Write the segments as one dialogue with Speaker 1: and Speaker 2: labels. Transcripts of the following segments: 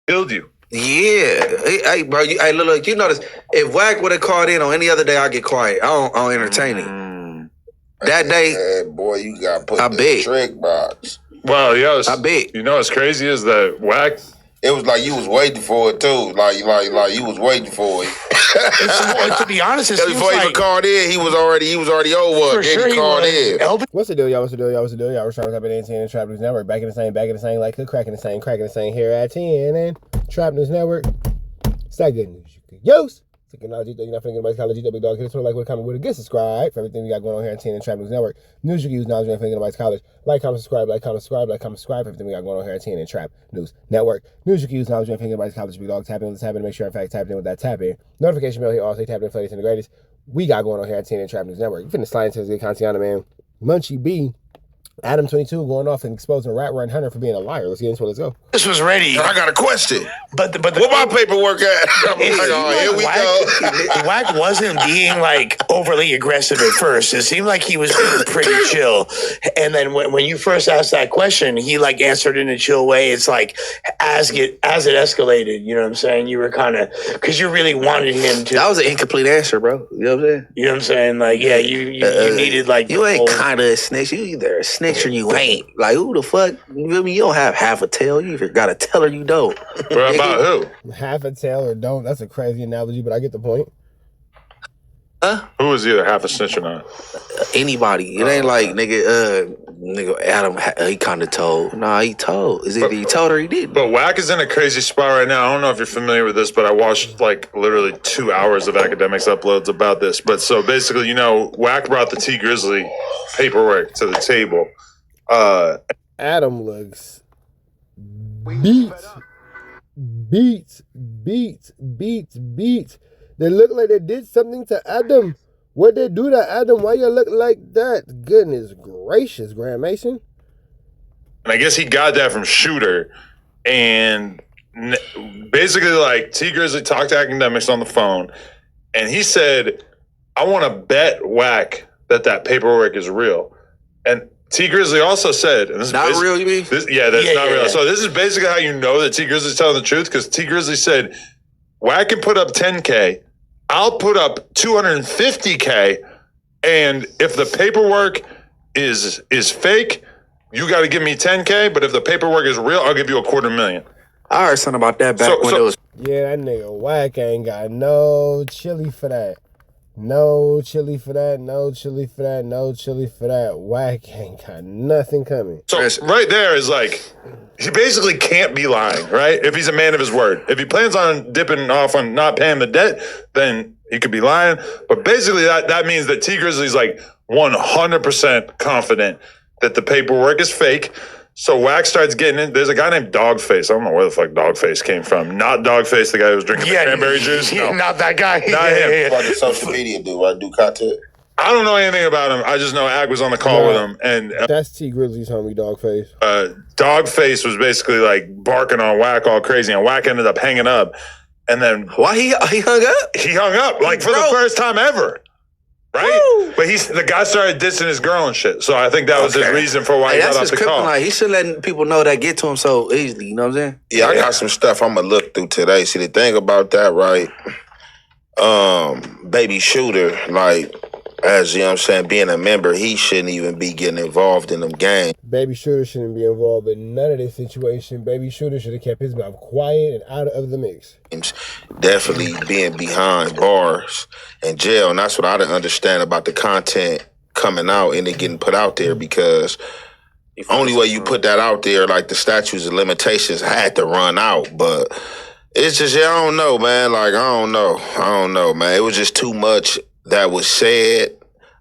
Speaker 1: Killed you.
Speaker 2: Yeah. Hey, bro, hey, look, you notice, if Wack would have called in on any other day, I get quiet. I don't entertain him. That day,
Speaker 3: hey, boy, you got put in the trick box.
Speaker 1: Well, yo,
Speaker 2: I bet.
Speaker 1: You know what's crazy is that Wack.
Speaker 3: It was like you was waiting for it too. Like you was waiting for it.
Speaker 4: To be honest, it
Speaker 3: before he even called in, he was already over. Then he called in.
Speaker 5: What's the deal, y'all? What's the deal, y'all? We're trying to type it in Trap News Network. Back in the same, like hood cracking the same here at 10 and Trap News Network. It's that good news. Yos! Technology, you're not finna get nobody's college. Big dog. Hit us with a like, with a comment, with a good subscribe for everything we got going on here at 10 and Trap News Network. News you can use, knowledge, you're not finna get nobody's college. Like, comment, subscribe for everything we got going on here at 10 and Trap News Network. News you can use, knowledge, you're not finna get nobody's college. Big dog. Tap in with the tap in to make sure, in fact, tap in with that tap in. Notification bell here, also tap in for the latest and the greatest. We got going on here at 10 and Trap News Network. You finna slide into this good content, man. Munchie B. Adam 22 going off and exposing Rat Run Hunter for being a liar. Let's get into it. Let's go.
Speaker 4: This was ready.
Speaker 3: I got a question.
Speaker 4: But
Speaker 3: what my paperwork at? Here we go.
Speaker 4: Wack wasn't being like overly aggressive at first. It seemed like he was being pretty chill. And then when you first asked that question, he like answered in a chill way. It's like as it escalated, you know what I'm saying? You were kind of, because you really wanted him to.
Speaker 2: That was an incomplete answer, bro. You know what I'm saying?
Speaker 4: You know what I'm saying? Like, yeah, you needed like.
Speaker 2: You ain't kind of a snitch. You either a snitch or you ain't. Like, who the fuck? You feel me? You don't have half a tail. You either got a tail or you don't.
Speaker 1: Bro, about who?
Speaker 5: Half a tail or don't. That's a crazy analogy, but I get the point.
Speaker 2: Huh?
Speaker 1: Who was either half a snitch or not?
Speaker 2: Anybody. It ain't like nigga Adam. He kind of told. Nah, he told. Is either he told or he didn't.
Speaker 1: But Wack is in a crazy spot right now. I don't know if you're familiar with this, but I watched like literally 2 hours of academics uploads about this. But so basically, you know, Wack brought the Tee Grizzley paperwork to the table.
Speaker 5: Adam looks beat. They look like they did something to Adam. What they do to Adam? Why you look like that? Goodness gracious, Graham Mason.
Speaker 1: And I guess he got that from Shooter. And basically, like, Tee Grizzley talked to academics on the phone. And he said, I want to bet Wack that paperwork is real. And Tee Grizzley also said, and this
Speaker 2: not
Speaker 1: is
Speaker 2: real, you mean?
Speaker 1: That's not real. So this is basically how you know that Tee Grizzley's telling the truth, because Tee Grizzley said, Wack can put up 10K, I'll put up 250K, and if the paperwork is fake, you got to give me 10K, but if the paperwork is real, I'll give you $250,000.
Speaker 2: I heard something about that back when it was.
Speaker 5: Yeah, that nigga Wack ain't got no chili for that. No chili for that. Wack ain't got nothing coming.
Speaker 1: So right there is like, he basically can't be lying, right? If he's a man of his word. If he plans on dipping off on not paying the debt, then he could be lying. But basically that means that Tee Grizzley's like 100% confident that the paperwork is fake. So Wack starts getting in. There's a guy named Dogface. I don't know where the fuck Dogface came from. Not Dogface, the guy who was drinking the cranberry juice. No.
Speaker 4: Not that guy.
Speaker 1: Not him.
Speaker 3: What does social media do? I do content.
Speaker 1: I don't know anything about him. I just know Ag was on the call with him. And
Speaker 5: that's Tee Grizzley's homie, Dogface.
Speaker 1: Dogface was basically like barking on Wack all crazy, and Wack ended up hanging up. And then
Speaker 2: why he hung up?
Speaker 1: He hung up like for the first time ever. Right? Woo! But the guy started dissing his girl and shit. So I think that was his reason for why he got off the call.
Speaker 2: He should let people know that get to him so easily. You know what I'm saying?
Speaker 3: Yeah, I got some stuff I'm going to look through today. See, the thing about that, right? Baby Shooter, like, as you know what I'm saying, being a member, he shouldn't even be getting involved in them gangs.
Speaker 5: Baby Shooter shouldn't be involved in none of this situation. Baby Shooter should have kept his mouth quiet and out of the mix.
Speaker 3: Definitely being behind bars and jail. And that's what I didn't understand about the content coming out and it getting put out there, because only way you put that out there, like the statutes of limitations had to run out. But it's just, I don't know, man. Like, I don't know, man. It was just too much that was said.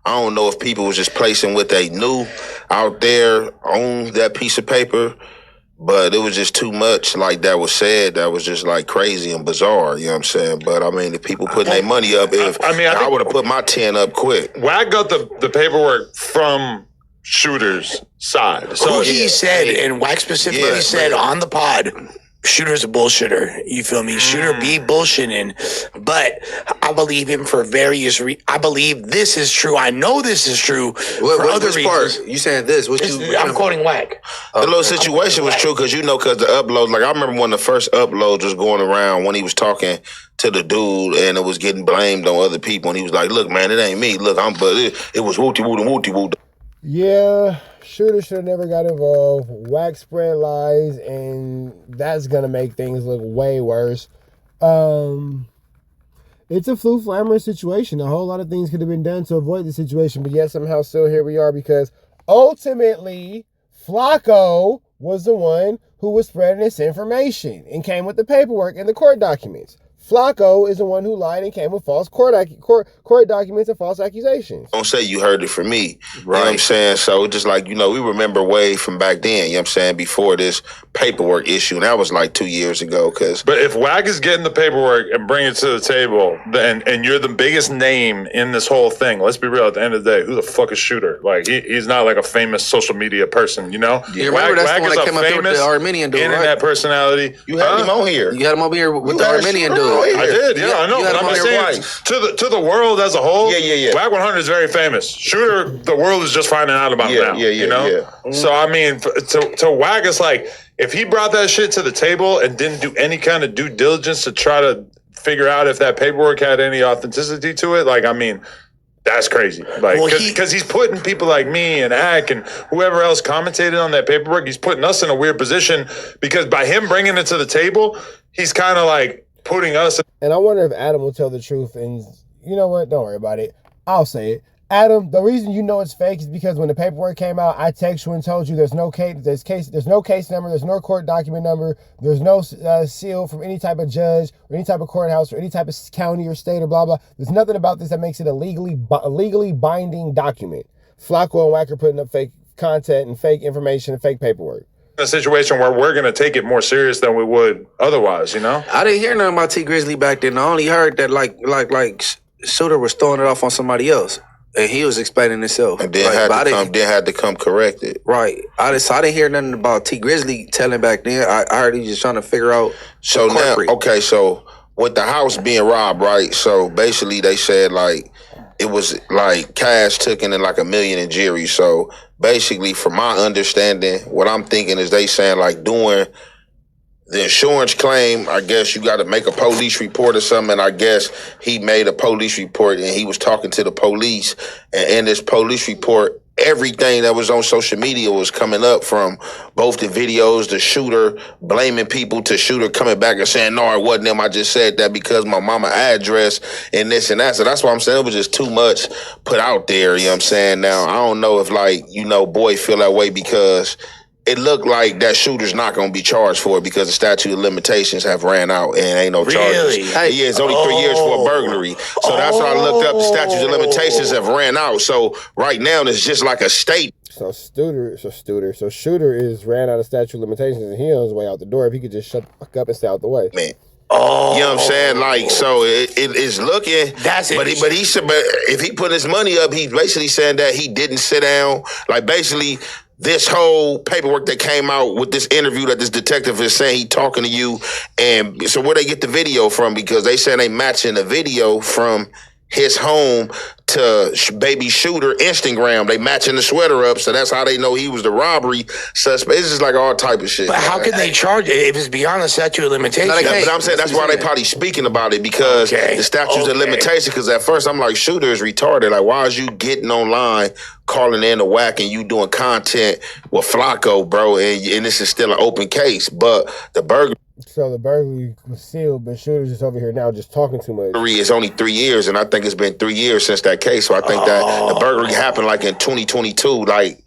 Speaker 3: I don't know if people was just placing what they knew out there on that piece of paper, but it was just too much like that was said that was just like crazy and bizarre, you know what I'm saying? But I mean, if people putting their money up, I would have put my 10 up quick.
Speaker 1: Wack got the paperwork from Shooter's side.
Speaker 4: So he said, and Wack specifically said on the pod, Shooter's a bullshitter. You feel me? Shooter be bullshitting, but I believe him for various I believe this is true. I know this is true for other
Speaker 2: which
Speaker 4: reasons.
Speaker 2: part? You saying this? What you?
Speaker 4: I'm quoting Wack.
Speaker 3: The little situation was true because because the uploads, like I remember when the first uploads was going around when he was talking to the dude and it was getting blamed on other people and he was like, "Look, man, it ain't me. Look, but it was wooty wooty."
Speaker 5: Yeah, Shooter should have never got involved. Wack spread lies, and that's gonna make things look way worse. It's a flammer situation. A whole lot of things could have been done to avoid the situation, but yet somehow still here we are because ultimately Flacco was the one who was spreading this information and came with the paperwork and the court documents. Flacco is the one who lied and came with false court documents and false accusations.
Speaker 3: Don't say you heard it from me.
Speaker 2: Right.
Speaker 3: You know what I'm saying? So just like, we remember way from back then, you know what I'm saying, before this paperwork issue. And that was like 2 years ago.
Speaker 1: But if Wack is getting the paperwork and bringing it to the table, then and you're the biggest name in this whole thing, let's be real, at the end of the day, who the fuck is Shooter? Like, he's not like a famous social media person, you know?
Speaker 2: You remember that's the one that came up there with the Armenian dude,
Speaker 1: internet personality.
Speaker 3: You had him on here.
Speaker 2: You had him over here with the Armenian dude.
Speaker 1: I did, I know, but I'm saying to the world as a whole, Wack 100 is very famous. Shooter, the world is just finding out about now. You know?
Speaker 3: Yeah.
Speaker 1: So I mean, to Wack, it's like if he brought that shit to the table and didn't do any kind of due diligence to try to figure out if that paperwork had any authenticity to it, like I mean, that's crazy. Like because he's putting people like me and Ack and whoever else commentated on that paperwork, he's putting us in a weird position because by him bringing it to the table, he's kind of like putting us.
Speaker 5: And I wonder if Adam will tell the truth. And you know what? Don't worry about it. I'll say it. Adam, the reason you know it's fake is because when the paperwork came out, I texted you and told you there's no case number, there's no court document number, there's no seal from any type of judge or any type of courthouse or any type of county or state or blah blah. There's nothing about this that makes it a legally binding document. Flacco and Wack are putting up fake content and fake information and fake paperwork.
Speaker 1: A situation where we're going to take it more serious than we would otherwise, you know?
Speaker 2: I didn't hear nothing about T Grizzley back then. I only heard that like Shooter was throwing it off on somebody else, and he was explaining himself.
Speaker 3: And then had to come corrected.
Speaker 2: Right. I didn't hear nothing about T Grizzley telling back then. I heard he was just trying to figure out.
Speaker 3: So now, okay, so with the house being robbed, right? So basically, they said like it was like cash taken and like $1 million in jewelry. So basically, from my understanding, what I'm thinking is they saying like doing the insurance claim, I guess you got to make a police report or something. And I guess he made a police report and he was talking to the police. And in this police report, everything that was on social media was coming up from both the videos, the shooter blaming people to Shooter coming back and saying, no, it wasn't him. I just said that because my mama address and this and that. So that's why I'm saying it was just too much put out there. You know what I'm saying? Now, I don't know if boy feel that way because it looked like that Shooter's not going to be charged for it because the statute of limitations have ran out and ain't no charges. Yeah, it's only 3 years for a burglary. So that's what I looked up. The statute of limitations have ran out. So right now, it's just like a state.
Speaker 5: So Shooter is ran out of statute of limitations and he on his way out the door. If he could just shut the fuck up and stay out the way.
Speaker 3: Man. You know what I'm saying? Like, so it is looking.
Speaker 4: That's it.
Speaker 3: But he said, but if he put his money up, he's basically saying that he didn't sit down. Like, basically, this whole paperwork that came out with this interview that this detective is saying he talking to you. And so where they get the video from? Because they saying they matching the video from his home to baby Shooter Instagram. They matching the sweater up, so that's how they know he was the robbery suspect. It's just like all type of shit.
Speaker 4: But how can they charge it if it's beyond the statute of limitations?
Speaker 3: No, but I'm saying that's why they probably speaking about it because the statute of limitations. Because at first I'm like, Shooter is retarded. Like, why is you getting online, calling in the Wack, and you doing content with Flacco, bro? And this is still an open case. But the burglary.
Speaker 5: So the burglary was sealed, but Shooter's just over here now just talking too much.
Speaker 3: It's only 3 years, and I think it's been 3 years since that case. So I think that the burglary happened like in 2022, like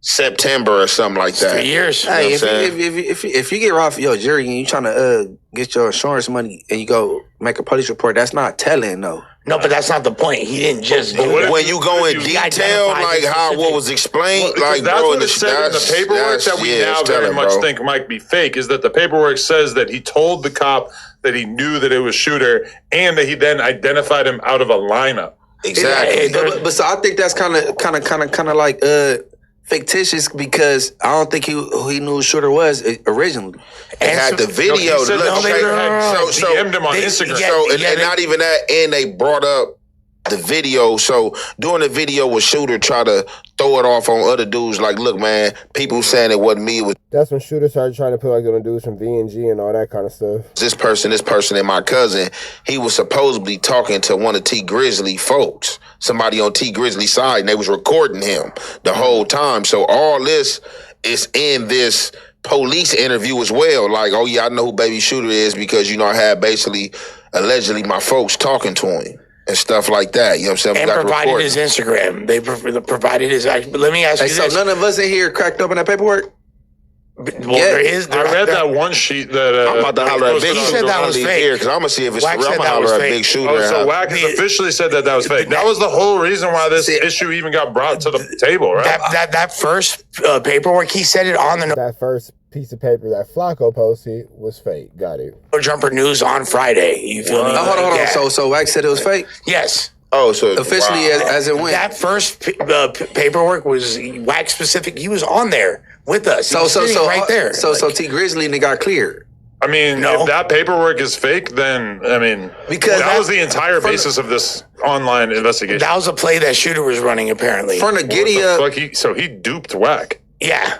Speaker 3: September or something like that.
Speaker 4: 3 years.
Speaker 2: Hey, if you get robbed for your jury and you trying to get your insurance money and you go make a police report, that's not telling, though.
Speaker 4: No, but that's not the point. He didn't just do it.
Speaker 3: When you go in detail, like how what was explained, like
Speaker 1: that's
Speaker 3: bro,
Speaker 1: what it said in the paperwork that we now very much think might be fake. Is that the paperwork says that he told the cop that he knew that it was Shooter and that he then identified him out of a lineup.
Speaker 3: Exactly.
Speaker 2: But so I think that's kind of like fictitious because I don't think he knew who Shooter was originally.
Speaker 3: And had the video.
Speaker 1: No, he said
Speaker 3: look,
Speaker 1: they DM'd him on Instagram.
Speaker 3: And not even that, and they brought up the video. So during the video with Shooter try to throw it off on other dudes like, look, man, people saying it wasn't me, it was
Speaker 5: That's when Shooter started trying to put like on dudes from VNG and all that kind of stuff.
Speaker 3: this person, and my cousin. He was supposedly talking to one of Tee Grizzley folks, somebody on Tee Grizzley's side, and they was recording him the whole time. So all this is in this police interview as well. Like, oh yeah, I know who Baby Shooter is because, you know, I had basically, allegedly, my folks talking to him and stuff like that. You know what I'm saying?
Speaker 4: And provided his Instagram. They provided his. But let me ask you
Speaker 2: so
Speaker 4: this.
Speaker 2: none of us in here cracked open that paperwork?
Speaker 4: Well, there is.
Speaker 1: I read that one sheet that
Speaker 3: I'm about to holler at Big
Speaker 4: He
Speaker 3: Shooter
Speaker 4: said that was fake.
Speaker 3: because I'm gonna see if it's
Speaker 4: Wack
Speaker 3: real. I'm
Speaker 4: said
Speaker 3: gonna
Speaker 4: that was
Speaker 3: holler at
Speaker 4: fake.
Speaker 3: Big Shooter.
Speaker 1: Oh, so Wack has officially said that was fake. That was the whole reason why this issue even got brought to the table, right?
Speaker 4: That first paperwork, he said it on the
Speaker 5: That first piece of paper that Flacco posted was fake. Got it.
Speaker 4: No Jumper News on Friday. You feel me?
Speaker 2: Hold on.
Speaker 4: Yeah.
Speaker 2: So Wax said it was fake?
Speaker 4: Yes.
Speaker 3: Oh, so
Speaker 2: Officially as it went.
Speaker 4: That first paperwork was Wack specific. He was on there with us. He
Speaker 2: So
Speaker 4: was sitting right there.
Speaker 2: So Tee Grizzley and they got cleared.
Speaker 1: I mean,
Speaker 4: No.
Speaker 1: if that paperwork is fake, then I mean,
Speaker 2: Because
Speaker 1: that was the entire basis of this online investigation.
Speaker 4: That was a play that Shooter was running, apparently.
Speaker 2: From the giddy up.
Speaker 1: So he duped Wack.
Speaker 4: Yeah.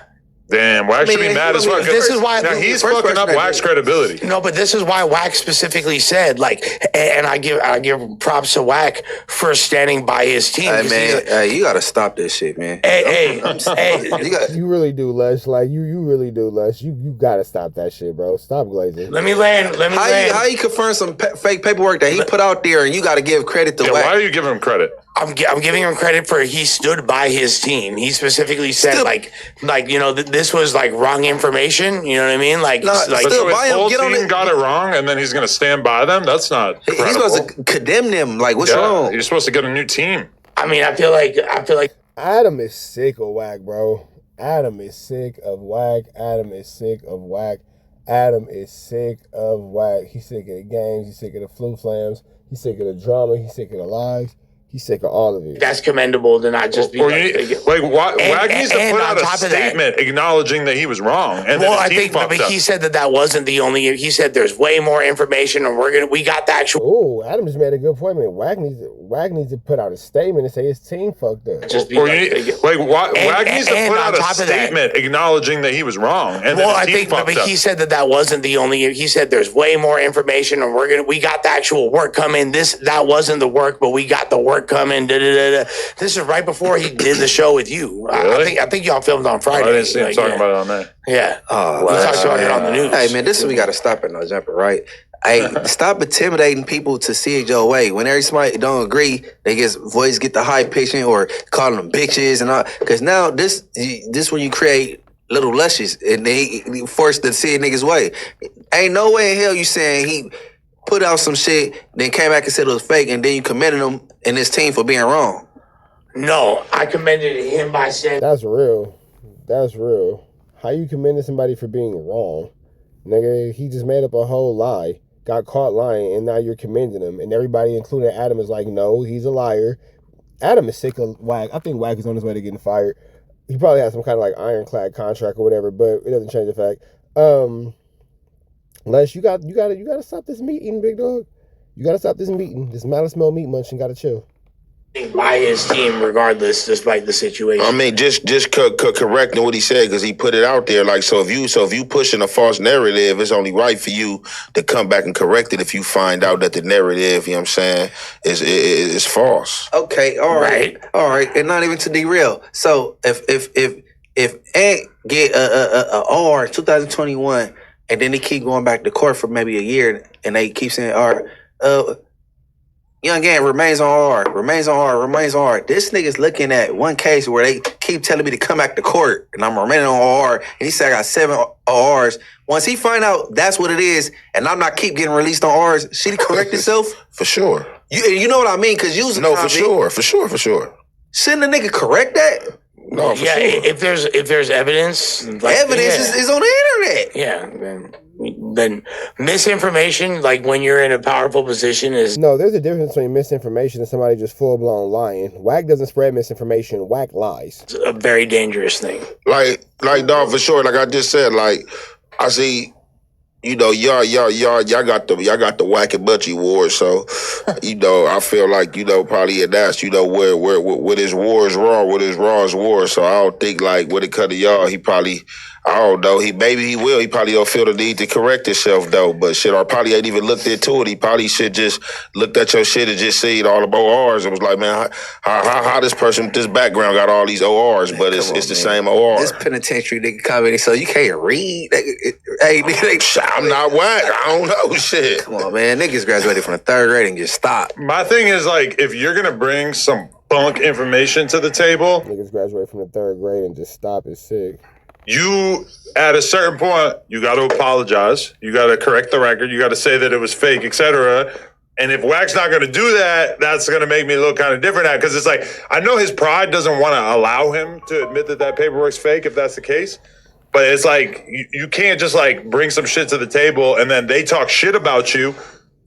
Speaker 1: Damn, Wack should be
Speaker 2: mean,
Speaker 1: mad as fuck.
Speaker 4: this is why-
Speaker 1: now he's
Speaker 2: first
Speaker 1: fucking up
Speaker 2: question I
Speaker 1: Wack's
Speaker 2: did.
Speaker 1: credibility.
Speaker 4: No, but this is why Wack specifically said, like, and I give props to Wack for standing by his team.
Speaker 2: Hey
Speaker 4: 'Cause
Speaker 2: man,
Speaker 4: he's
Speaker 2: hey, you gotta stop this shit, man.
Speaker 4: hey,
Speaker 2: You got
Speaker 5: You really do, Lush. Like you really do, Lush. You gotta stop that shit, bro. Stop glazing.
Speaker 4: let me land.
Speaker 2: how you confirm some fake paperwork that he put out there and you gotta give credit to
Speaker 1: Yeah,
Speaker 2: Wack?
Speaker 1: why are you giving him credit?
Speaker 4: I'm giving him credit for he stood by his team. He specifically said
Speaker 2: Still-
Speaker 4: like you know this was like wrong information. You know what I mean? Like
Speaker 2: No,
Speaker 4: like
Speaker 2: still-
Speaker 1: So his
Speaker 2: buy him,
Speaker 1: whole
Speaker 2: get on
Speaker 1: team
Speaker 2: it.
Speaker 1: got it wrong, and then he's going to stand by them? That's not
Speaker 2: He's
Speaker 1: credible.
Speaker 2: supposed to condemn them. Like, what's
Speaker 1: Yeah,
Speaker 2: wrong?
Speaker 1: you're supposed to get a new team.
Speaker 4: I mean I feel like
Speaker 5: Adam is sick of Wack, bro. Adam is sick of Wack. Adam is sick of Wack. Adam is sick of Wack. He's sick of the games. He's sick of the flu flams. He's sick of the drama. He's sick of the lies. He's sick of all of it.
Speaker 4: that's commendable to not just be
Speaker 1: Or
Speaker 4: like,
Speaker 1: Wack needs to
Speaker 4: and
Speaker 1: put
Speaker 4: on
Speaker 1: out a
Speaker 4: top of that-
Speaker 1: statement acknowledging that he was wrong. And
Speaker 4: well,
Speaker 1: that
Speaker 4: I
Speaker 1: his team
Speaker 4: think but
Speaker 1: fucked up.
Speaker 4: he said that wasn't the only. He said there's way more information, and we got the actual.
Speaker 5: Oh, Adam just made a good point, man. Wack needs to put out a statement and say his team fucked up.
Speaker 4: Just be
Speaker 1: Or
Speaker 4: like,
Speaker 1: Wack needs to
Speaker 4: and
Speaker 1: put
Speaker 4: on
Speaker 1: out a
Speaker 4: top of that-
Speaker 1: statement acknowledging that he was wrong. And
Speaker 4: well,
Speaker 1: that
Speaker 4: I
Speaker 1: his team
Speaker 4: think, but
Speaker 1: fucked up.
Speaker 4: he said that wasn't the only. He said there's way more information, and we got the actual work coming. That wasn't the work, but we got the work coming. Da, da, da, da. This is right before he did the show with you.
Speaker 1: Really?
Speaker 4: I think y'all filmed on
Speaker 1: I
Speaker 4: Friday.
Speaker 1: didn't see him
Speaker 4: Like,
Speaker 1: talking
Speaker 4: yeah.
Speaker 1: about it on that.
Speaker 4: Yeah,
Speaker 2: Oh,
Speaker 4: we
Speaker 2: man.
Speaker 4: talked about it on the news.
Speaker 2: Hey man, this is we gotta stop it, no jumper, right? Hey, stop intimidating people to see it your way. Whenever somebody don't agree, they get the high pitching or calling them bitches and all. Because now this when you create little lushes and they force to see a nigga's way. Ain't no way in hell you saying he put out some shit, then came back and said it was fake, and then you commended him and his team for being wrong.
Speaker 4: No, I commended him by saying
Speaker 5: That's real. That's real. How you commending somebody for being wrong? Nigga, he just made up a whole lie, got caught lying, and now you're commending him. And everybody, including Adam, is like, no, he's a liar. Adam is sick of Wack. I think Wack is on his way to getting fired. He probably has some kind of like ironclad contract or whatever, but it doesn't change the fact. Les, you gotta stop this meat eating, big dog. You gotta stop this meeting. This malice smell meat munching. Gotta chill.
Speaker 4: by his team, regardless, despite the situation.
Speaker 3: I mean, just correcting what he said because he put it out there. Like, so if you pushing a false narrative, it's only right for you to come back and correct it if you find out that the narrative, you know what I'm saying, is false.
Speaker 2: Okay, all right, and not even to derail. So if Ant get a R 2021, and then they keep going back to court for maybe a year, and they keep saying R, Young Ant remains on R. This nigga's looking at one case where they keep telling me to come back to court, and I'm remaining on R, and he said I got 7 Rs. Once he find out that's what it is, and I'm not keep getting released on Rs, should he correct himself?
Speaker 3: For sure.
Speaker 2: You know what I mean? Because you was a
Speaker 3: No,
Speaker 2: convict.
Speaker 3: for sure.
Speaker 2: Shouldn't the nigga correct that?
Speaker 3: No, for
Speaker 4: Yeah,
Speaker 3: sure.
Speaker 4: if there's evidence, like,
Speaker 2: Evidence is on the internet.
Speaker 4: yeah, then misinformation, like when you're in a powerful position, is
Speaker 5: No, there's a difference between misinformation and somebody just full blown lying. Wack doesn't spread misinformation. Wack lies.
Speaker 4: a very dangerous thing.
Speaker 3: Like, dog, for sure. Like I just said, like I see, you know, y'all got the Wack and Butchie wars. So, you know, I feel like, you know, probably that's, you know, where what his war is raw, what his raw is war. So I don't think like when it come to y'all, he probably, I don't know, he will. He probably don't feel the need to correct himself though. But shit, or probably ain't even looked into it. He probably should just looked at your shit and just seen all the ORs and was like, man, how this person with this background got all these ORs, but it's the same OR.
Speaker 2: This penitentiary nigga commenting, so you can't read. Hey, nigga,
Speaker 3: I'm not Wack. I don't know shit.
Speaker 2: come on, man. Niggas graduated from the 3rd grade and just stop.
Speaker 1: My thing is like, if you're gonna bring some bunk information to the table,
Speaker 5: Niggas graduate from the 3rd grade and just stop is sick.
Speaker 1: you at a certain point you got to apologize. You got to correct the record. You got to say that it was fake, etc. And if Wack's not going to do that, that's going to make me look kind of different at, because it's like, I know his pride doesn't want to allow him to admit that paperwork's fake if that's the case. But it's like, you can't just like bring some shit to the table and then they talk shit about you,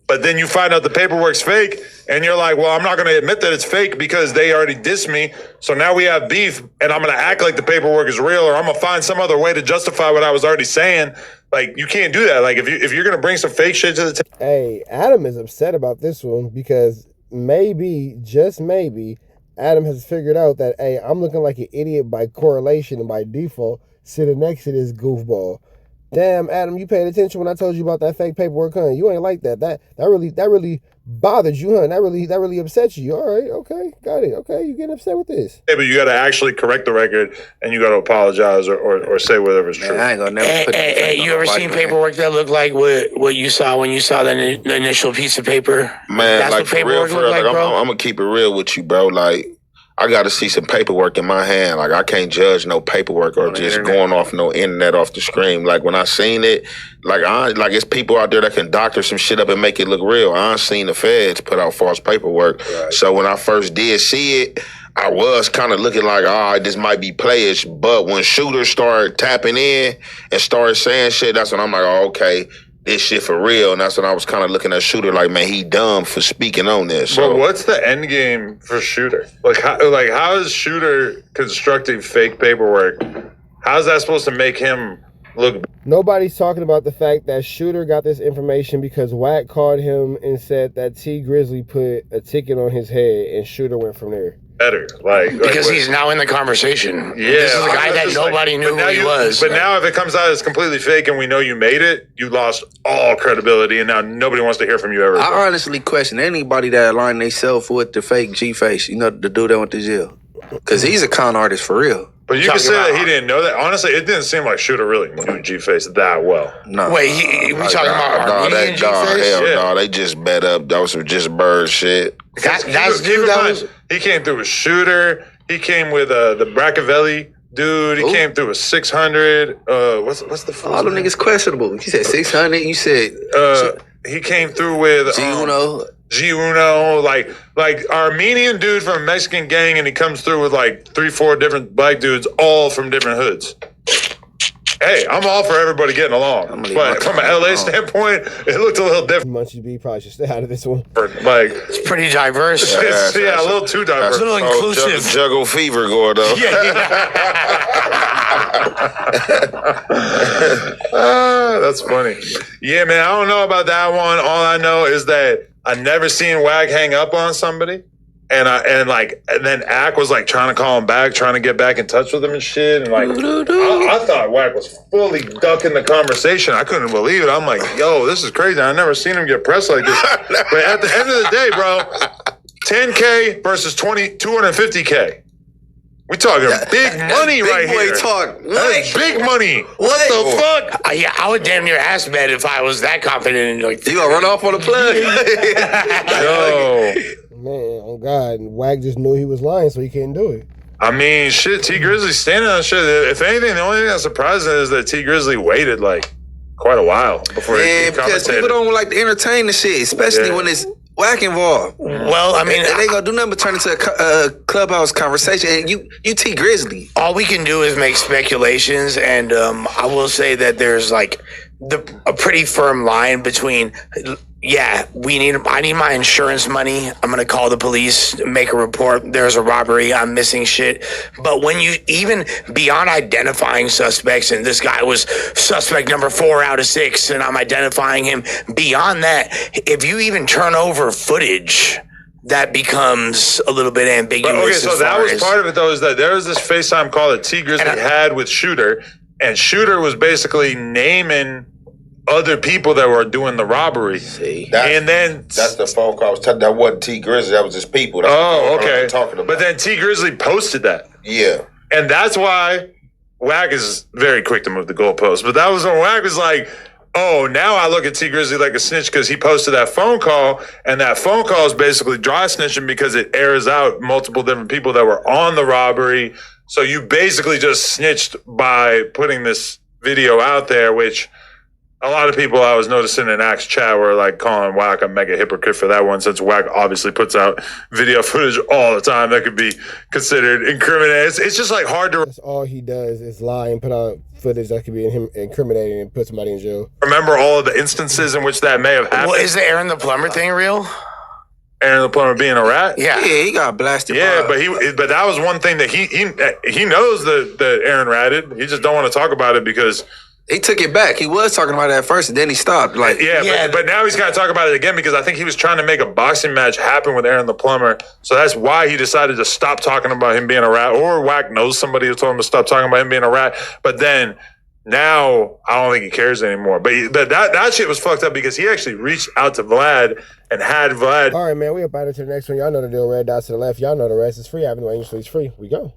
Speaker 1: but then you find out the paperwork's fake and you're like, well, I'm not going to admit that it's fake because they already dissed me. So now we have beef and I'm going to act like the paperwork is real, or I'm going to find some other way to justify what I was already saying. Like, you can't do that. Like, if you're going to bring some fake shit to the table.
Speaker 5: Hey, Adam is upset about this one because maybe, just maybe, Adam has figured out that, hey, I'm looking like an idiot by correlation and by default sitting next to this goofball. Damn, Adam, you paid attention when I told you about that fake paperwork, huh? You ain't like that. That really bothered you, huh? That really upset you. All right, okay, got it. Okay, you getting upset with this?
Speaker 1: But you got to actually correct the record and you got to apologize or say whatever's true.
Speaker 2: Man, I ain't gonna never put
Speaker 4: Hey, you ever seen paperwork that looked like what you saw when you saw the initial piece of paper?
Speaker 3: Man,
Speaker 4: That's
Speaker 3: like
Speaker 4: what
Speaker 3: for real,
Speaker 4: paperwork looked like, bro.
Speaker 3: I'm gonna keep it real with you, bro. Like, I got to see some paperwork in my hand. Like, I can't judge no paperwork or just going off no internet off the screen. Like, when I seen it, like it's people out there that can doctor some shit up and make it look real. I seen the feds put out false paperwork. Right. So when I first did see it, I was kind of looking like, all right, this might be playish. But when shooters started tapping in and started saying shit, that's when I'm like, oh, okay, this shit for real. And that's when I was kind of looking at Shooter like, man, he dumb for speaking on this. So,
Speaker 1: but what's the end game for Shooter? Like how is Shooter constructing fake paperwork? How's that supposed to make him look?
Speaker 5: Nobody's talking about the fact that Shooter got this information because Wack called him and said that Tee Grizzley put a ticket on his head, and Shooter went from there.
Speaker 1: Better,
Speaker 4: because he's now in the conversation.
Speaker 1: Yeah,
Speaker 4: this is a guy that nobody knew who he was.
Speaker 1: But now, if it comes out as completely fake and we know you made it, you lost all credibility, and now nobody wants to hear from you ever.
Speaker 2: I honestly question anybody that aligned themselves with the fake G-Face. You know, the dude that went to jail, because he's a con artist for real.
Speaker 1: But you can say that he didn't know that. Honestly, it didn't seem like Shooter really knew G-Face that well.
Speaker 2: No.
Speaker 4: Wait, we talking about Armenian G-Face?
Speaker 3: Hell no, they just bet up. That was some just bird shit.
Speaker 1: He came through with Shooter. He came with the Braccavelli dude. He came through with 600. What's the full
Speaker 2: all them niggas questionable. You said 600. You said
Speaker 1: he came through with G-Uno, like Armenian dude from a Mexican gang, and he comes through with like 3-4 different black dudes, all from different hoods. Hey, I'm all for everybody getting along, but from an LA standpoint, it looked a little different.
Speaker 5: Munchie B probably should stay out of this one.
Speaker 1: Like,
Speaker 4: it's pretty diverse.
Speaker 1: It's, a little too diverse.
Speaker 4: A little inclusive.
Speaker 3: Juggle fever going on.
Speaker 1: That's funny. Yeah, man, I don't know about that one. All I know is that I never seen Wack hang up on somebody. And then Ack was like trying to call him back, trying to get back in touch with him and shit. And like, I thought Wack was fully ducking the conversation. I couldn't believe it. I'm like, yo, this is crazy. I never seen him get pressed like this. But at the end of the day, bro, 10K versus 250K. We talking big money right here. That's big money.
Speaker 2: What the fuck?
Speaker 4: I would damn near ass bet if I was that confident. Like,
Speaker 2: you gonna run off on the plug?
Speaker 1: Yo.
Speaker 5: Man, oh God, and Wack just knew he was lying, so he couldn't do it.
Speaker 1: I mean, shit, Tee Grizzley standing on shit. If anything, the only thing that's surprising is that Tee Grizzley waited like quite a while before he
Speaker 2: because people don't like to entertain the shit, especially when it's Wack involved.
Speaker 4: Well, I mean,
Speaker 2: they ain't gonna do nothing but turn into a clubhouse conversation. And you Tee Grizzley.
Speaker 4: all we can do is make speculations, and I will say that there's like a pretty firm line between, yeah, I need my insurance money. I'm gonna call the police, make a report. There's a robbery. I'm missing shit. But when you even beyond identifying suspects, and this guy was suspect number 4 out of 6, and I'm identifying him. Beyond that, if you even turn over footage, that becomes a little bit ambiguous.
Speaker 1: Okay, so that was part of it, though, is that there was this FaceTime call that Tee Grizzley had with Shooter, and Shooter was basically naming other people that were doing the robbery.
Speaker 3: See,
Speaker 1: that's
Speaker 3: the phone call. That wasn't Tee Grizzley. That was his people. That's
Speaker 1: okay.
Speaker 3: Talking about.
Speaker 1: But then Tee Grizzley posted that.
Speaker 3: Yeah,
Speaker 1: and that's why Wack is very quick to move the goalpost. But that was when Wack was like, "Oh, now I look at Tee Grizzley like a snitch because he posted that phone call, and that phone call is basically dry snitching because it airs out multiple different people that were on the robbery. So you basically just snitched by putting this video out there, which." A lot of people I was noticing in Axe chat were like calling Wack a mega hypocrite for that one, since Wack obviously puts out video footage all the time that could be considered incriminating. It's just like hard to.
Speaker 5: That's all he does is lie and put out footage that could be incriminating and put somebody in jail.
Speaker 1: Remember all of the instances in which that may have happened.
Speaker 4: Well, is the Aaron the Plumber thing real?
Speaker 1: Aaron the Plumber being a rat?
Speaker 4: Yeah,
Speaker 2: he got blasted.
Speaker 1: Yeah, but that was one thing that he knows that Aaron ratted. He just don't want to talk about it because.
Speaker 2: He took it back. He was talking about it at first, and then he stopped. But
Speaker 1: now he's got to talk about it again because I think he was trying to make a boxing match happen with Aaron the Plumber. So that's why he decided to stop talking about him being a rat. Or Wack knows somebody who told him to stop talking about him being a rat. But then now I don't think he cares anymore. But that shit was fucked up because he actually reached out to Vlad and had Vlad.
Speaker 5: All right, man. We up out to the next one. Y'all know the deal. Red dots to the left. Y'all know the rest. It's free. Avenue Angel Street's free. We go.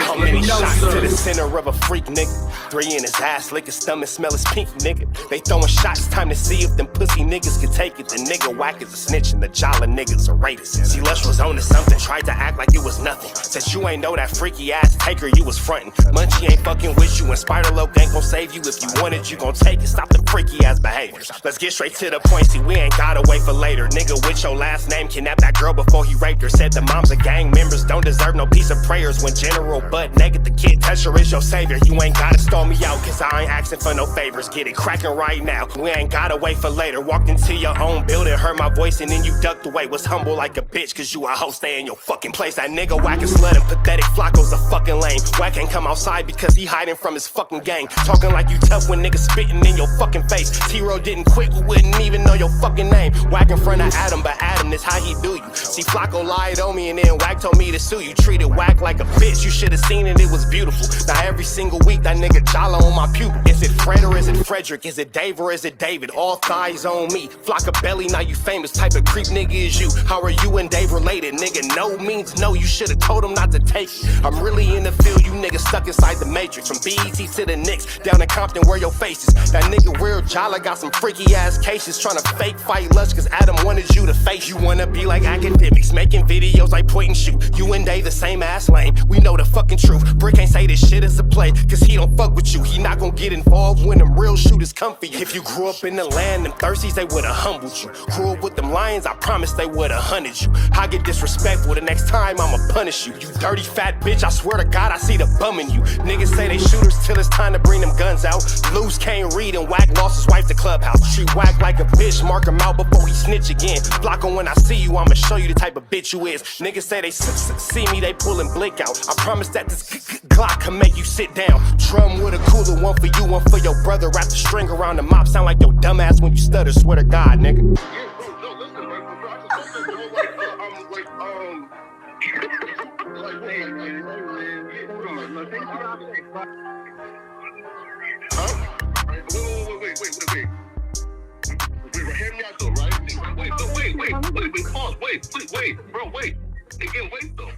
Speaker 6: How many shots to the center of a freak, nigga? 3 in his ass, lick his stomach, smell his pink, nigga. They throwing shots, time to see if them pussy niggas can take it. The nigga Wack is a snitch and the Jala niggas are rapists. See, Lush was on to something, tried to act like it was nothing. Said you ain't know that freaky ass taker you was frontin'. Munchie ain't fucking with you and Spider-Loc ain't gon' save you. If you want it, you gon' take it. Stop the freaky ass behaviors. Let's get straight to the point, see, we ain't gotta wait for later. Nigga with your last name kidnapped that girl before he raped her. Said the moms of gang members don't deserve no piece of prayers. When General Butt naked, the kid Tesher is your savior. You ain't gotta stall me out, cause I ain't asking for no favors. Get it cracking right now, we ain't gotta wait for later. Walked into your own building, heard my voice, and then you ducked away. Was humble like a bitch, cause you a hoe, stay in your fucking place. That nigga Wack is slut and pathetic, Flacco's a fucking lame. Wack ain't come outside because he hiding from his fucking gang. Talking like you tough when niggas spitting in your fucking face. T-Row didn't quit, we wouldn't even know your fucking name. Wack in front of Adam, but Adam is how he do you. See, Flacco lied on me and then Wack told me to sue you. Treated Wack like a bitch, you should've seen it, it was beautiful. Now every single week that nigga Jala on my pupil. Is it Fred or is it Frederick? Is it Dave or is it David? All thighs on me. Flock a belly, now you famous. Type of creep nigga is you. How are you and Dave related? Nigga, no means no. You should've told him not to take it. I'm really in the field, you niggas stuck inside the matrix. From BET to the Knicks, down in Compton where your face is. That nigga real Jala got some freaky ass cases. Tryna fake fight Lush cause Adam wanted you to face. You wanna be like academics, making videos like point and shoot. You and Dave the same ass lame. We know the fucking truth. Brick ain't say this shit is a play, cause he don't fuck with you. He not gon' get involved when them real shooters come for you. If you grew up in the land, them thirsties, they would've humbled you. Grew up with them lions, I promise they would've hunted you. I get disrespectful, the next time I'ma punish you. You dirty fat bitch, I swear to God I see the bum in you. Niggas say they shooters till it's time to bring them guns out. Loose can't read and Wack lost his wife to Clubhouse. Treat Wack like a bitch, mark him out before he snitch again. Flacco, when I see you, I'ma show you the type of bitch you is. Niggas say they see me, they pullin' blick out. I promise that this Glock can make you sit down. Drum with a cooler, one for you, one for your brother. Wrap the string around the mop, sound like your dumbass when you stutter. Swear to God, nigga.
Speaker 7: Hear me out though, right? Wait, bro, wait. Again, wait though.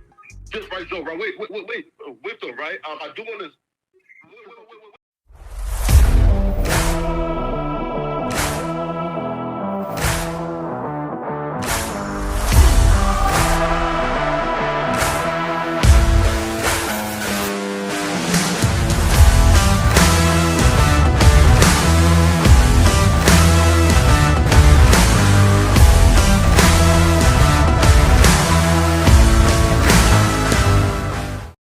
Speaker 7: Just right though, right? Wait though, right? I do want to